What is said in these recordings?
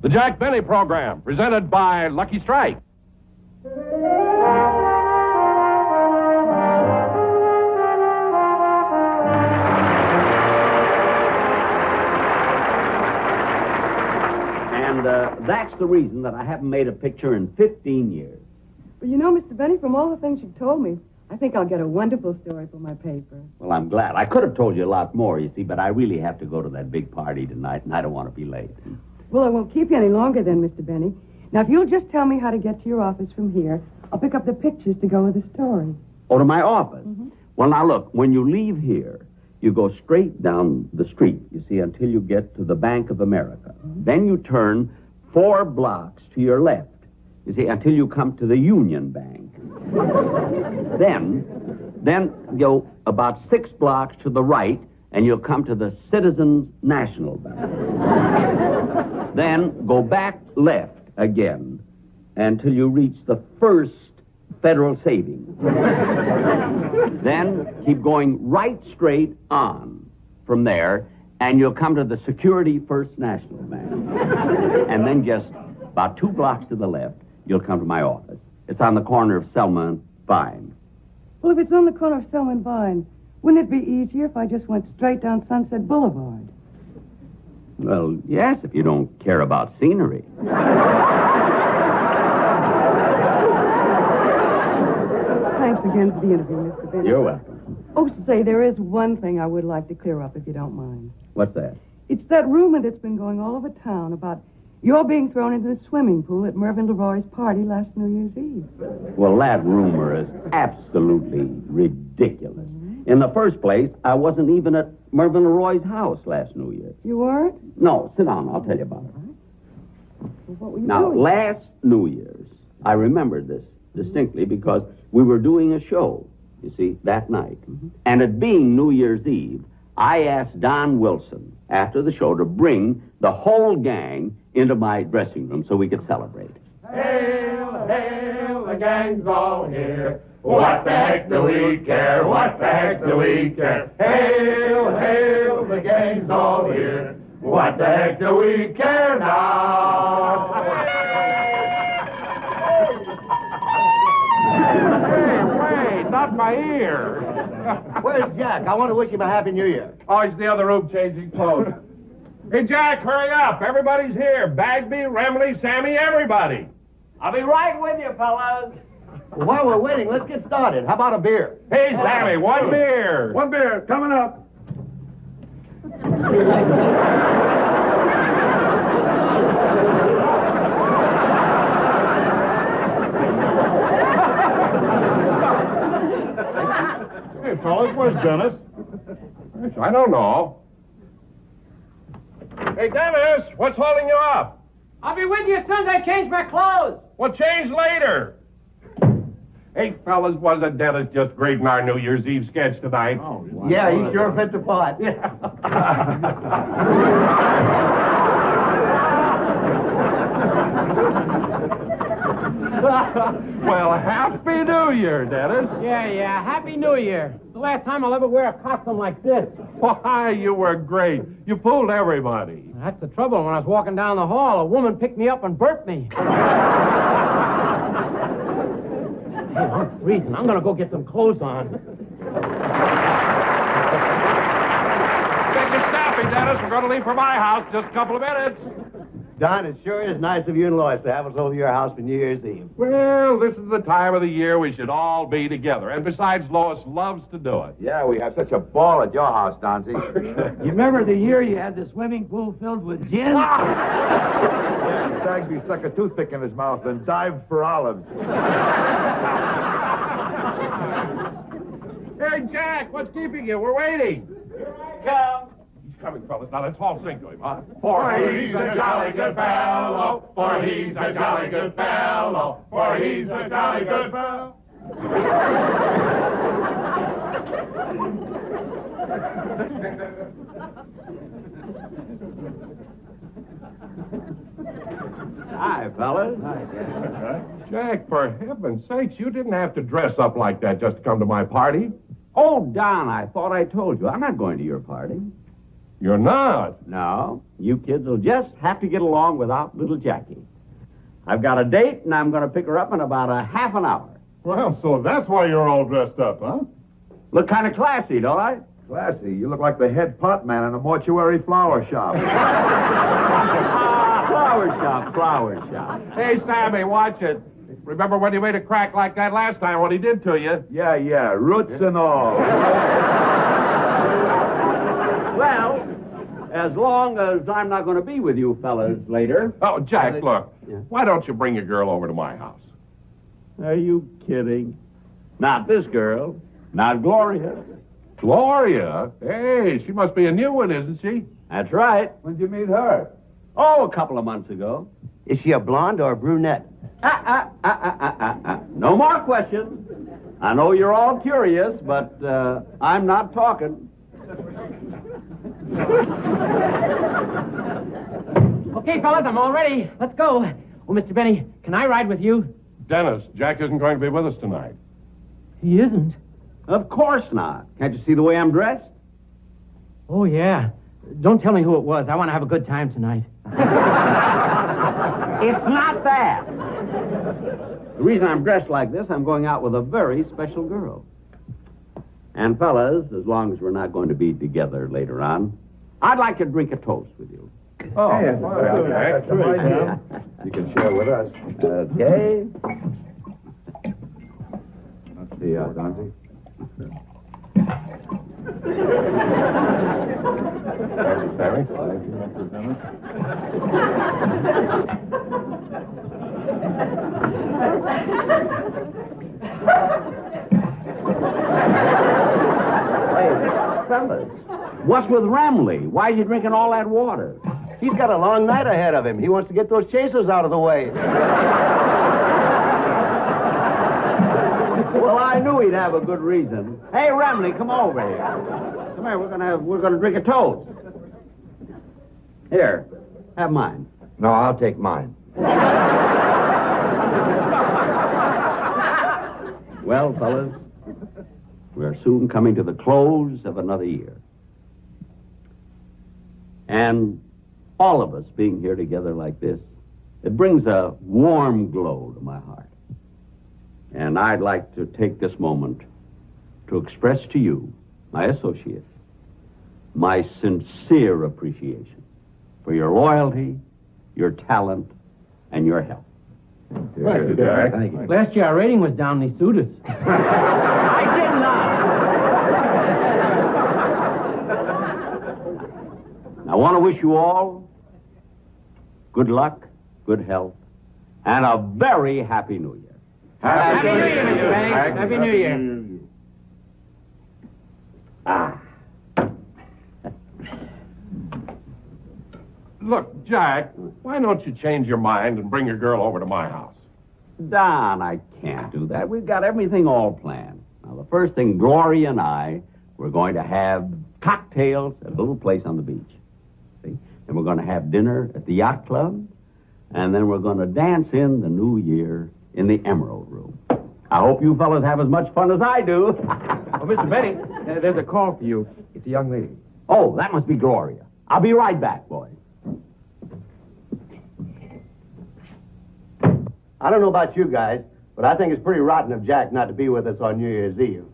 The Jack Benny Program, presented by Lucky Strike. And that's the reason that I haven't made a picture in 15 years. But you know, Mr. Benny, from all the things you've told me, I think I'll get a wonderful story for my paper. Well, I'm glad. I could have told you a lot more, you see, but I really have to go to that big party tonight, and I don't want to be late. Well, I won't keep you any longer then, Mr. Benny. Now, if you'll just tell me how to get to your office from here, I'll pick up the pictures to go with the story. Oh, to my office? Mm-hmm. Well, now, look, when you leave here, you go straight down the street, you see, until you get to the Bank of America. Mm-hmm. Then you turn 4 blocks to your left, you see, until you come to the Union Bank. Then go about 6 blocks to the right, and you'll come to the Citizens National Bank. Then go back left again until you reach the First Federal Savings. Then keep going right straight on from there, and you'll come to the Security First National Bank. And then just about 2 blocks to the left, you'll come to my office. It's on the corner of Selma and Vine. Well, if it's on the corner of Selma and Vine, wouldn't it be easier if I just went straight down Sunset Boulevard? Well, yes, if you don't care about scenery. Thanks again for the interview, Mr. Benny. You're welcome. Oh, say, there is one thing I would like to clear up, if you don't mind. What's that? It's that rumor that's been going all over town about your being thrown into the swimming pool at Mervyn LeRoy's party last New Year's Eve. Well, that rumor is absolutely ridiculous. Mm-hmm. In the first place, I wasn't even at Mervyn LeRoy's house last New Year. You weren't? No, sit down. I'll tell you about it. Well, what were you Now, doing? last New Year's, I remember this distinctly because we were doing a show, you see, that night. Mm-hmm. And it being New Year's Eve, I asked Don Wilson after the show to bring the whole gang into my dressing room so we could celebrate. Hail, hail, the gang's all here. What the heck do we care? What the heck do we care? Hail, hail, the gang's all here. What the heck do we care now? Hey, not my ear. Where's Jack? I want to wish him a Happy New Year. Oh, he's in the other room changing clothes. Hey, Jack, hurry up. Everybody's here. Bagby, Remley, Sammy, everybody. I'll be right with you, fellas. Well, while we're waiting, let's get started. How about a beer? Hey, Sammy, one beer. One beer, coming up. Hey, fellas, where's Dennis? I don't know. Hey, Dennis, what's holding you up? I'll be with you as soon as I change my clothes. Well, change later. Hey, fellas, wasn't Dennis just great in our New Year's Eve sketch tonight? Oh, yeah, he sure fit the part. Well, Happy New Year, Dennis. Yeah. Happy New Year. The last time I'll ever wear a costume like this. Why, you were great. You fooled everybody. That's the trouble. When I was walking down the hall, a woman picked me up and burped me. Hey, I'm freezing. I'm going to go get some clothes on. Take your snappy, Dennis. We're going to leave for my house just a couple of minutes. Don, it sure is nice of you and Lois to have us over your house for New Year's Eve. Well, this is the time of the year we should all be together. And besides, Lois loves to do it. Yeah, we have such a ball at your house, Donzie. You remember the year you had the swimming pool filled with gin? Yeah, Bagby stuck a toothpick in his mouth and dived for olives. Hey, Jack, what's keeping you? We're waiting. Come. He's coming, fellas. Now, let's all sing to him, huh? For he's a jolly good fellow, for he's a jolly good fellow, for he's a jolly good fellow. Hi, fellas. Jack, for heaven's sakes, you didn't have to dress up like that just to come to my party. Oh, Don, I thought I told you. I'm not going to your party. You're not? No, you kids will just have to get along without little Jackie. I've got a date, and I'm going to pick her up in about a half an hour. Well, so that's why you're all dressed up, huh? Look kind of classy, don't I? Classy, you look like the head pot man in a mortuary flower shop. Flower shop. Hey, Sammy, watch it. Remember when you made a crack like that last time, what he did to you? Yeah, roots and all. Well, as long as I'm not going to be with you fellas later. Oh, Jack, look. Yeah. Why don't you bring your girl over to my house? Are you kidding? Not this girl. Not Gloria. Gloria? Hey, she must be a new one, isn't she? That's right. When'd you meet her? Oh, a couple of months ago. Is she a blonde or a brunette? No more questions. I know you're all curious, but I'm not talking. Okay, fellas, I'm all ready. Let's go. Oh, Mr. Benny, can I ride with you? Dennis, Jack isn't going to be with us tonight. He isn't. Of course not. Can't you see the way I'm dressed? Oh, yeah. Don't tell me who it was. I want to have a good time tonight. It's not that. The reason I'm dressed like this, I'm going out with a very special girl. And fellas, as long as we're not going to be together later on, I'd like to drink a toast with you. Oh, Hey, that's that's right, Jim. You can share with us. Okay. Let's see, Donzie. Sammy? Hey, fellas, what's with Remley? Why is he drinking all that water? He's got a long night ahead of him. He wants to get those chasers out of the way. Well, I knew he'd have a good reason. Hey, Remley, come over here. Come here, we're gonna drink a toast. Here, have mine. No, I'll take mine. Well, fellas, we're soon coming to the close of another year. And all of us being here together like this, it brings a warm glow to my heart. And I'd like to take this moment to express to you, my associates, my sincere appreciation for your loyalty, your talent, and your help. Thank you, Jack. Thank you. Last year our rating was down. They sued us. I did not. I want to wish you all good luck, good health, and a very happy New Year. Happy New Year, Mr. Benny. Happy New Year. Look, Jack, why don't you change your mind and bring your girl over to my house? Don, I can't do that. We've got everything all planned. Now, the first thing, Gloria and I, we're going to have cocktails at a little place on the beach. See? Then we're going to have dinner at the yacht club. And then we're going to dance in the new year in the Emerald Room. I hope you fellas have as much fun as I do. Oh, Mr. Benny, there's a call for you. It's a young lady. Oh, that must be Gloria. I'll be right back, boys. I don't know about you guys, but I think it's pretty rotten of Jack not to be with us on New Year's Eve.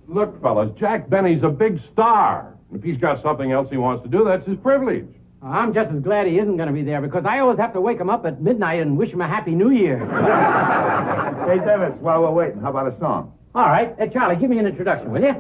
Look, fellas, Jack Benny's a big star. If he's got something else he wants to do, that's his privilege. I'm just as glad he isn't going to be there because I always have to wake him up at midnight and wish him a Happy New Year. Hey, Dennis, while we're waiting, how about a song? All right. Charlie, give me an introduction, will you?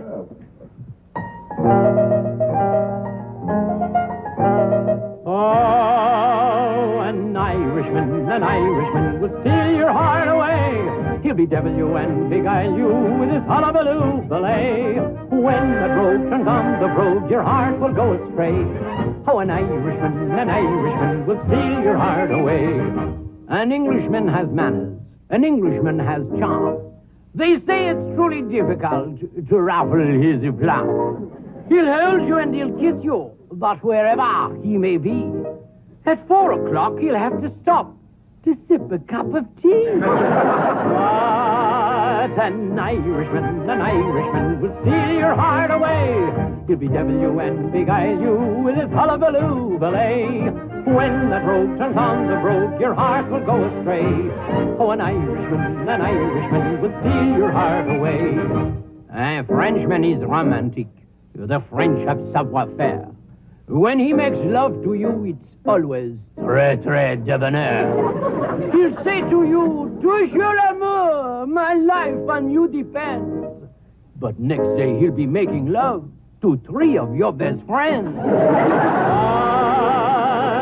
Oh, an Irishman will steal your heart away. He'll bedevil you and beguile you with his hullabaloo ballet. When the brogue turns on the brogue, your heart will go astray. Oh, an Irishman will steal your heart away. An Englishman has manners, an Englishman has charm. They say it's truly difficult to ruffle his aplomb. He'll hold you and he'll kiss you, but wherever he may be, at 4 o'clock he'll have to stop to sip a cup of tea. Why, An Irishman will steal your heart away. He'll bedevil you and beguile you with his hullabaloo ballet. When that rogue turns on the brogue, your heart will go astray. Oh, an Irishman will steal your heart away. A Frenchman is romantic. The French have savoir-faire. When he makes love to you, it's always très, très debonair. He'll say to you, toujours l'amour, my life on you depends. But next day he'll be making love to 3 of your best friends.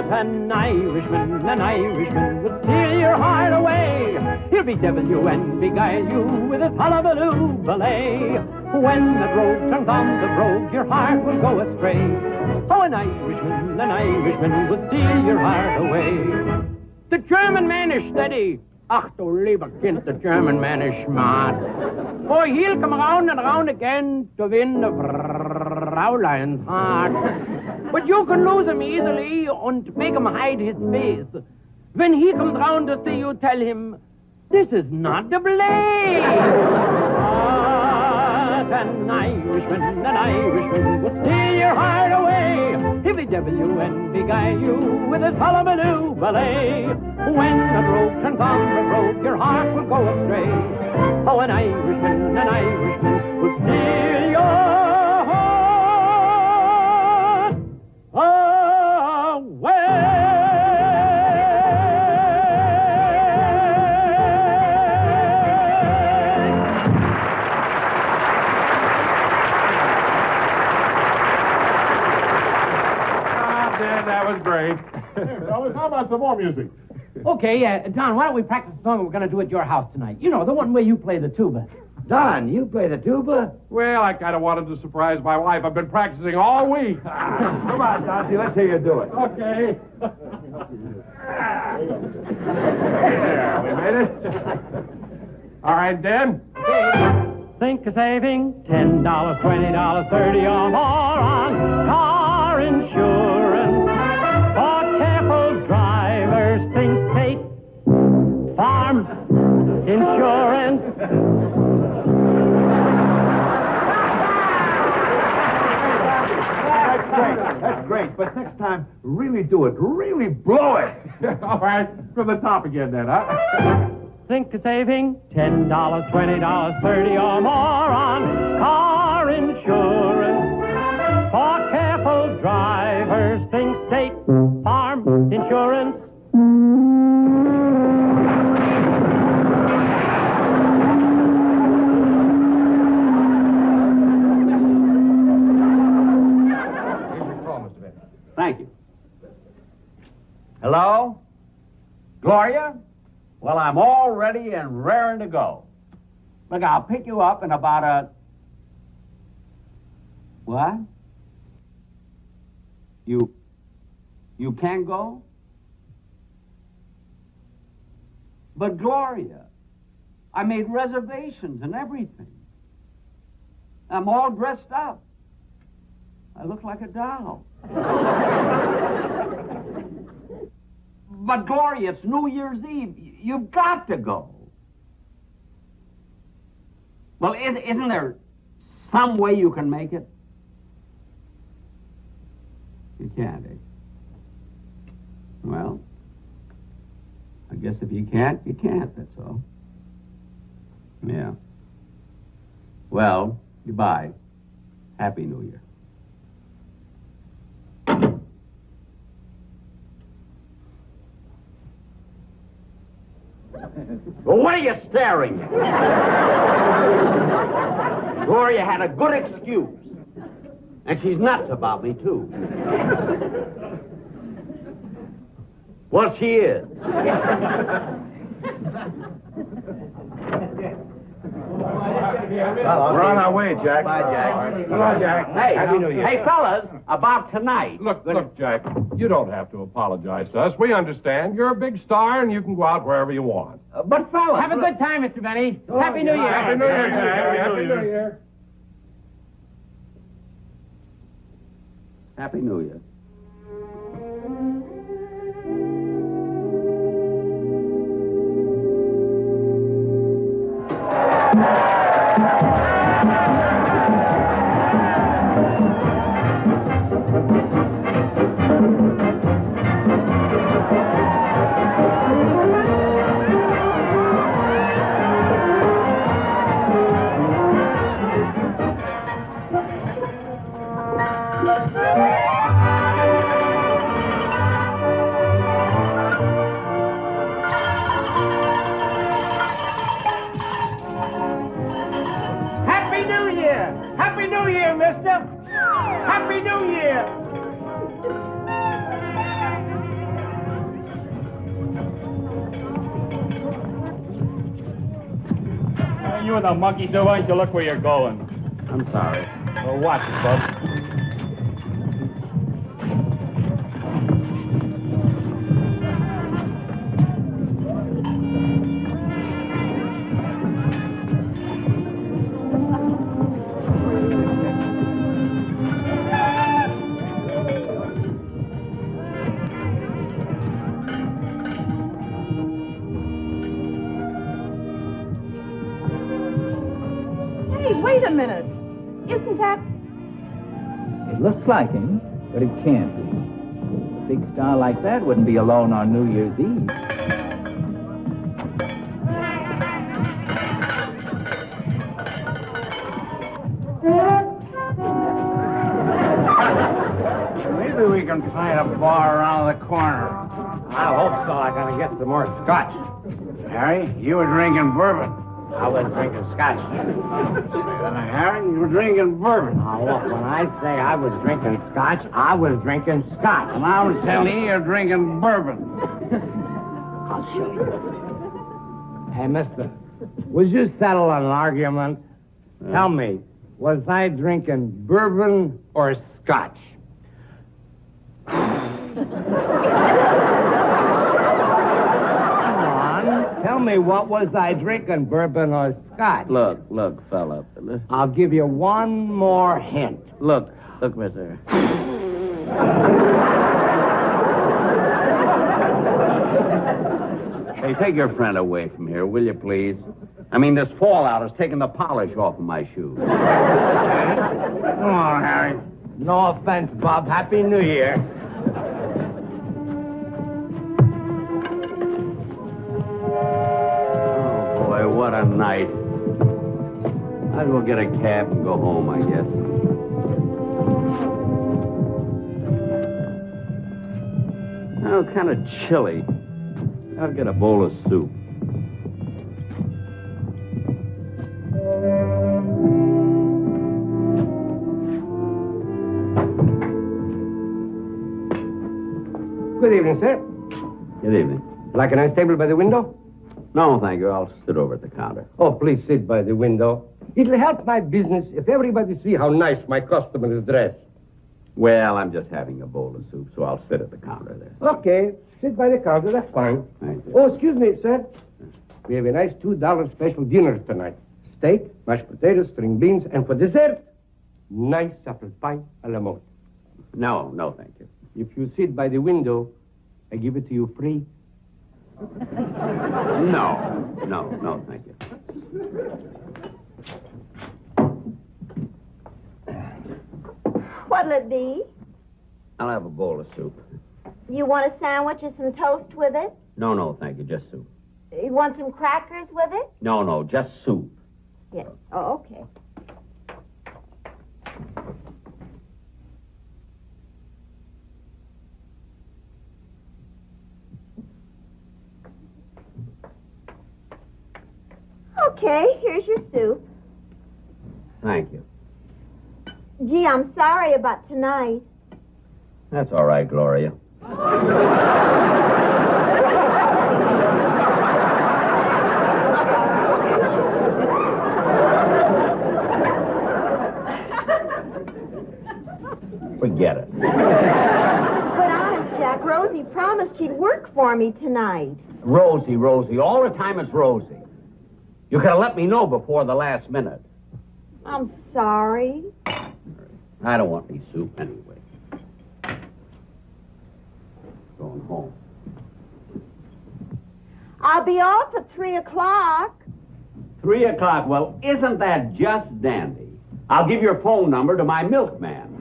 But an Irishman will steal your heart away. He'll bedevil you and beguile you with his hullabaloo ballet. When the rogue turns on the brogue, your heart will go astray. Oh, an Irishman will steal your heart away. The German man is steady. Ach, du lieber Kind, the German man is smart. Oh, he'll come round and round again to win the Fräulein's heart. But you can lose him easily and make him hide his face. When he comes round to see you, tell him, this is not the blade. But an Irishman will steal your heart away. He'll bedevil you and beguile you with his hullabaloo ballet. When the rogue turns on the brogue, your heart will go astray. Oh, an Irishman will steal your heart away. That was great. Fellas, how about some more music? Okay, Don, why don't we practice the song we're going to do at your house tonight? You know, the one where you play the tuba. Don, you play the tuba? Well, I kind of wanted to surprise my wife. I've been practicing all week. Come on, Dante, let's hear you do it. Okay. There, we made it. All right, Dan. Think of saving $10, $20, $30 or more on car insurance. For careful drivers, think state farm insurance. That's great, but next time, really do it. Really blow it. All right, from the top again then, huh? Think of saving $10, $20, $30 or more on car insurance. For careful drivers, think state farm insurance. Thank you. Hello? Gloria? Well, I'm all ready and raring to go. Look, I'll pick you up in about a... What? You can't go? But Gloria, I made reservations and everything. I'm all dressed up. I look like a doll. But Gloria, it's New Year's Eve. You've got to go. Well, isn't there some way you can make it? You can't, eh? Well, I guess if you can't, you can't, that's all. Yeah. Well, goodbye. Happy New Year. Well, what are you staring at? Gloria had a good excuse. And she's nuts about me, too. Well, she is. We're on our way, Jack. Bye, Jack. Come on, Jack. Hey, Happy New Year. Hey, fellas, about tonight. Look, Jack, you don't have to apologize to us. We understand. You're a big star, and you can go out wherever you want. But fellas... Have a good time, Mr. Benny. Happy New Year. Happy New Year, Jack. Happy New Year. Happy New Year. Year! Happy New Year, mister! Happy New Year! You and the monkey, so why don't you look where you're going? I'm sorry. For what, Bub? Hey, wait a minute. Isn't that... It looks like him, but it can't be. A big star like that wouldn't be alone on New Year's Eve. Maybe we can find a bar around the corner. I hope so. I gotta get some more scotch. Harry, you were drinking bourbon. I was drinking scotch. Harry, you were drinking bourbon. Now, look, when I say I was drinking scotch, I was drinking scotch. And I'm telling you, you're drinking bourbon. I'll show you. Hey, mister, would you settle an argument? Tell me, was I drinking bourbon or scotch? Tell me, what was I drinking, bourbon or scotch? Look, fella. I'll give you one more hint. Look, mister. Hey, take your friend away from here, will you, please? I mean, this fallout has taken the polish off of my shoes. Come on, Harry. No offense, Bob. Happy New Year. Oh, boy, what a night. Might as well get a cab and go home, I guess. Oh, kind of chilly. I'll get a bowl of soup. Good evening, sir. Good evening. Like a nice table by the window? No, thank you. I'll sit over at the counter. Oh, please sit by the window. It'll help my business if everybody see how nice my customer is dressed. Well, I'm just having a bowl of soup, so I'll sit at the counter there. Okay, sit by the counter. That's fine. Thank you. Oh, excuse me, sir. We have a nice $2 special dinner tonight. Steak, mashed potatoes, string beans, and for dessert, nice apple pie a la mode. No, thank you. If you sit by the window, I give it to you free. No, thank you. What'll it be? I'll have a bowl of soup. You want a sandwich or some toast with it? No, thank you. Just soup. You want some crackers with it? No, just soup. Yes. Oh, okay. Okay, here's your soup. Thank you. Gee, I'm sorry about tonight. That's all right, Gloria. Forget it. But honest, Jack, Rosie promised she'd work for me tonight. Rosie. All the time it's Rosie. You could have let me know before the last minute. I'm sorry. I don't want any soup anyway. Going home. I'll be off at 3 o'clock. 3 o'clock. Well, isn't that just dandy? I'll give your phone number to my milkman.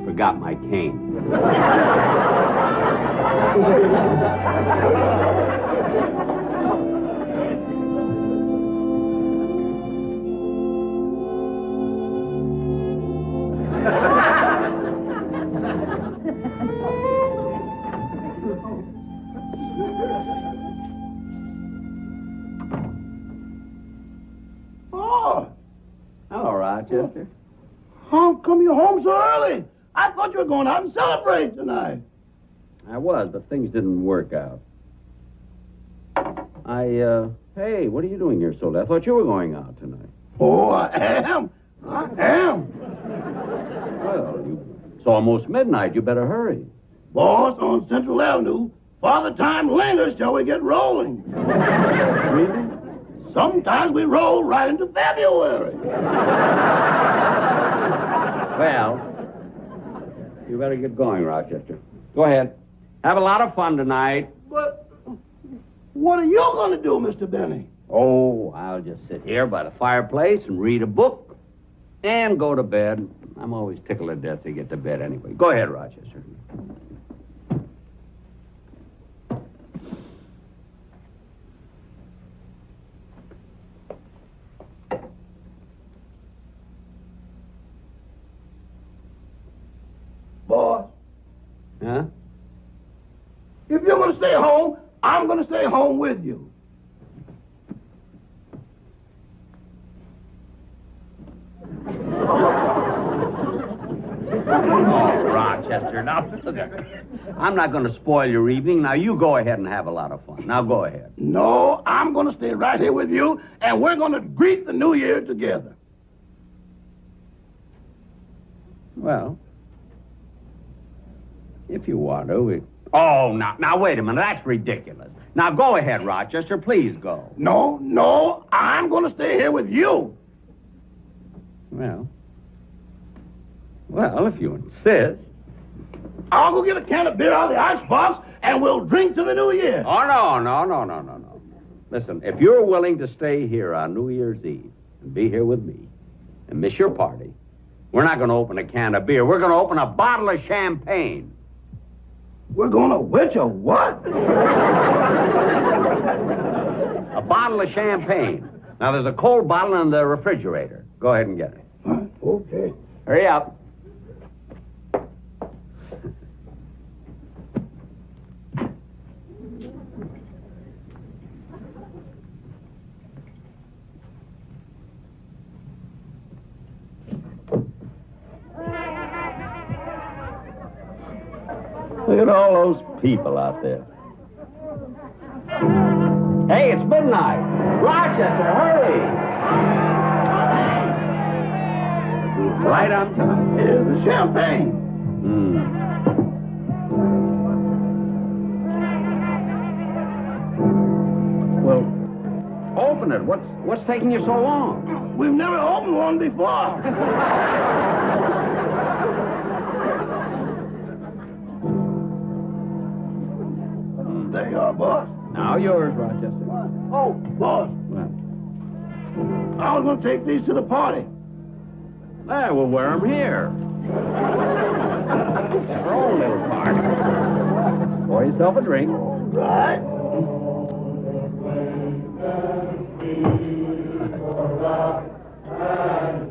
Forgot my cane. Rochester. How come you're home so early? I thought you were going out and celebrate tonight. I was, but things didn't work out. Hey, what are you doing here so late? I thought you were going out tonight. Oh, I am. I am. Well, it's almost midnight. You better hurry. Boss, on Central Avenue, Father Time lingers till we get rolling. Really? Sometimes we roll right into February. Well, you better get going, Rochester. Go ahead. Have a lot of fun tonight. But what are you going to do, Mr. Benny? Oh, I'll just sit here by the fireplace and read a book and go to bed. I'm always tickled to death to get to bed anyway. Go ahead, Rochester. Boss, Huh? if you're going to stay home, I'm going to stay home with you. Oh, Rochester, now look at I'm not going to spoil your evening. Now, you go ahead and have a lot of fun. Now, go ahead. No, I'm going to stay right here with you, and we're going to greet the new year together. Well, if you want to. Oh, now, wait a minute. That's ridiculous. Now, go ahead, Rochester. Please go. No, I'm going to stay here with you. Well, if you insist. I'll go get a can of beer out of the icebox, and we'll drink to the new year. Oh, no. Listen, if you're willing to stay here on New Year's Eve and be here with me and miss your party, we're not going to open a can of beer. We're going to open a bottle of champagne. We're going to which a what? A bottle of champagne. Now, there's a cold bottle in the refrigerator. Go ahead and get it. Okay. Hurry up. Look at all those people out there. Hey, it's midnight. Rochester, hurry! Right on time. Here's the champagne. Well, open it. What's taking you so long? We've never opened one before. There you are, boss. Now yours, Rochester. Oh, boss. Well, I was going to take these to the party. there, we'll wear them here. Our own little party. Pour yourself a drink. Right.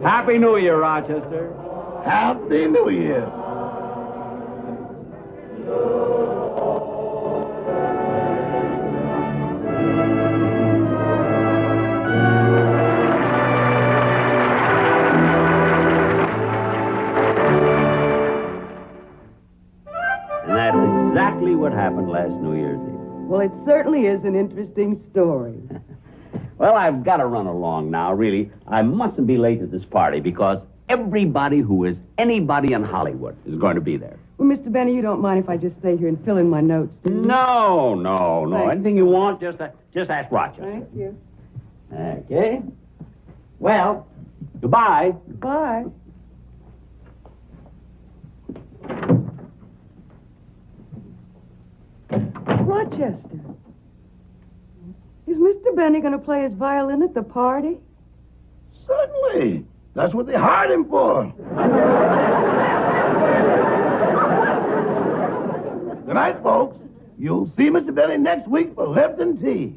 Happy New Year, Rochester. Happy New Year. And that's exactly what happened last New Year's Eve. Well, it certainly is an interesting story. Well, I've got to run along now, really. I mustn't be late to this party because everybody who is anybody in Hollywood is going to be there. Well, Mr. Benny, you don't mind if I just stay here and fill in my notes, do you? No. Thanks. Anything you want, just ask Rochester. Thank you. Okay. Well, goodbye. Bye. Rochester, is Mr. Benny going to play his violin at the party? Certainly. That's what they hired him for. Good night, folks. You'll see Mr. Benny next week for Lipton tea.